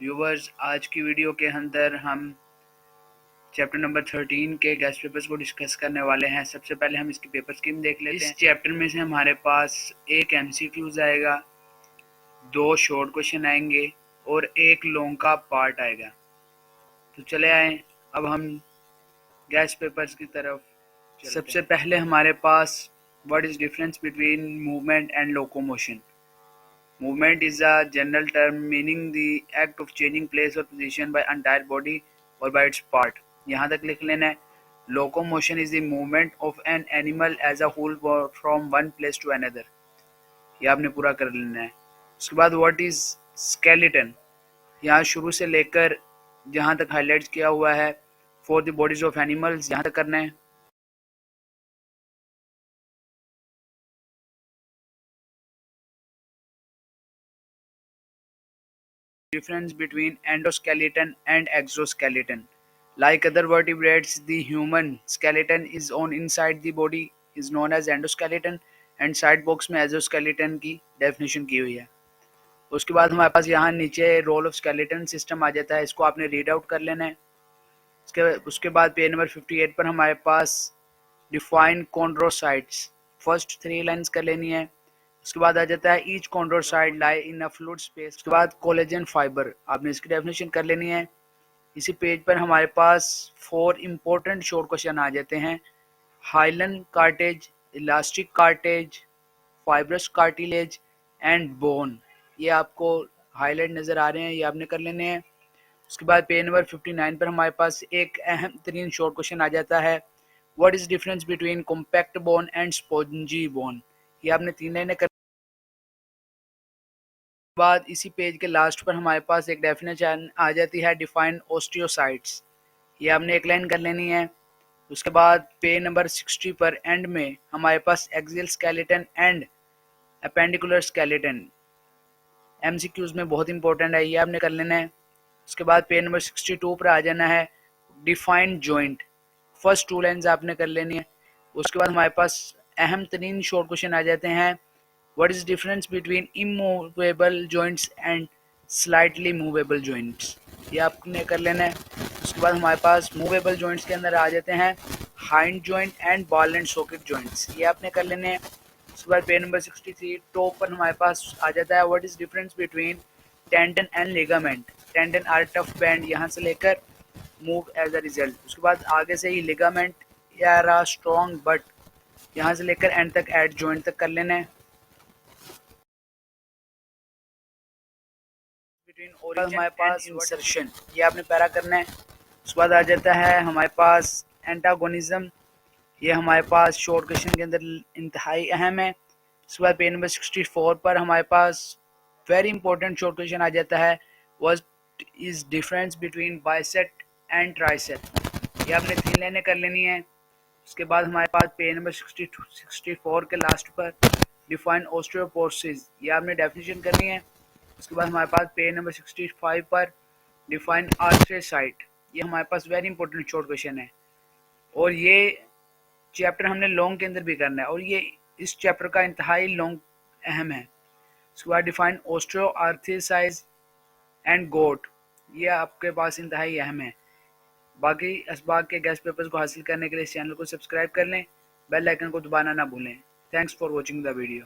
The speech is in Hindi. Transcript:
व्यूवर्स, आज की वीडियो के अंदर हम चैप्टर नंबर 13 के गेस्ट पेपर्स को डिस्कस करने वाले हैं। सबसे पहले हम इसकी पेपर स्कीम देख लेते हैं। इस चैप्टर में से हमारे पास एक एमसीक्यूज आएगा, 2 शॉर्ट क्वेश्चन आएंगे और एक लॉन्ग का पार्ट आएगा। तो चले आए अब हम गेस्ट पेपर्स की तरफ। सबसे पहले हमारे पास what is difference between movement and locomotion. Movement is a general term meaning the act of changing place or position by entire body or by its part। यहाँ तक लिख लेना है। Locomotion is the movement of an animal as a whole from one place to another। ये आपने पूरा कर लेना है। उसके बाद what is skeleton, यहाँ शुरू से लेकर जहाँ तक हाईलाइट किया हुआ है for the bodies of animals, यहाँ तक करना है। Difference between endoskeleton and exoskeleton। Like other vertebrates, the human skeleton is on inside the body is known as endoskeleton and side box में exoskeleton की definition की हुई है। उसके बाद हमारे पास यहाँ नीचे रोल ऑफ स्केलेटन सिस्टम आ जाता है, इसको आपने रीड आउट कर लेना है। उसके बाद पेज नंबर 58 पर हमारे पास डिफाइन कॉन्ड्रोसाइट्स, फर्स्ट 3 लाइंस कर लेनी है। उसके बाद आ जाता है ईच कॉन्ड्रोसाइट लाई इन अ फ्लूइड स्पेस। उसके बाद कोलेजन फाइबर, आपने इसकी डेफिनेशन कर लेनी है। इसी पेज पर हमारे पास 4 इंपॉर्टेंट शॉर्ट क्वेश्चन आ जाते हैं। Hyaline cartilage, elastic cartilage, fibrous cartilage and bone. ये आपको हाईलाइट नज़र आ रहे हैं, ये आपने कर लेने हैं। उसके बाद पेज नंबर 59 पर हमारे पास एक अहम तरीन शॉर्ट क्वेश्चन आ जाता है, what is difference between compact bone and spongy bone. ये आपने 3 लाइनें कर बाद इसी पेज के लास्ट पर हमारे पास एक डेफिनेशन आ जाती है, डिफाइन ओस्टियोसाइट्स। ये आपने एक लाइन कर लेनी है। उसके बाद पेज नंबर 60 पर एंड में हमारे पास axial skeleton and appendicular skeleton MCQs में बहुत इंपॉर्टेंट है, ये आपने कर लेना है। उसके बाद पेज नंबर 62 पर आ जाना है, डिफाइन जॉइंट। फर्स्ट 2 लाइन्स आपने कर लेनी है। उसके बाद हमारे पास अहम तरीन शॉर्ट क्वेश्चन आ जाते हैं, what is difference between immovable joints and slightly movable joints. ये आपने कर लेना है। उसके बाद हमारे पास मूवेबल जॉइंट्स के अंदर आ जाते हैं hind joint and ball and socket joints, ये आपने कर लेने हैं। उसके बाद पेज नंबर 63 टॉप पर हमारे पास आ जाता है, what is difference between tendon and ligament. Tendon are tough band यहाँ से लेकर मूव एज अ रिजल्ट। उसके बाद आगे से ही लिगामेंट या स्ट्रॉन्ग बट यहाँ से लेकर एंड तक एड जॉइंट तक कर लेना है। बिटवीन हमारे पास इंसर्शन, ये आपने पैरा करना है। उसके बाद आ जाता है हमारे पास एंटागोनिज्म, ये हमारे पास शॉर्ट क्वेश्चन के अंदर इंतहाई अहम है। उसके बाद पेज नंबर 64 पर हमारे पास वेरी इंपॉर्टेंट शॉर्ट क्वेश्चन आ जाता है, what is difference between bicep and tricep. ये आपने 3 लाइनें कर लेनी है। उसके बाद हमारे पास पेज नंबर 64 के लास्ट पर डिफाइन ऑस्टियोपोरोसिस, ये आपने डेफिनेशन करनी है। उसके बाद हमारे पास पेज नंबर 65 पर डिफाइन आर्थ्रोसाइट, ये हमारे पास वेरी इंपॉर्टेंट शॉर्ट क्वेश्चन है और ये चैप्टर हमने लॉन्ग के अंदर भी करना है और ये इस चैप्टर का इंतहाई लॉन्ग अहम है। उसके बाद डिफाइन ऑस्ट्रो आर्थ्रोसाइज एंड गोट, ये आपके पास इंतहाई अहम है। बाकी असबाग के गेस्ट पेपर्स को हासिल करने के लिए इस चैनल को सब्सक्राइब कर लें, बेल आइकन को दबाना ना भूलें। Thanks for watching the video.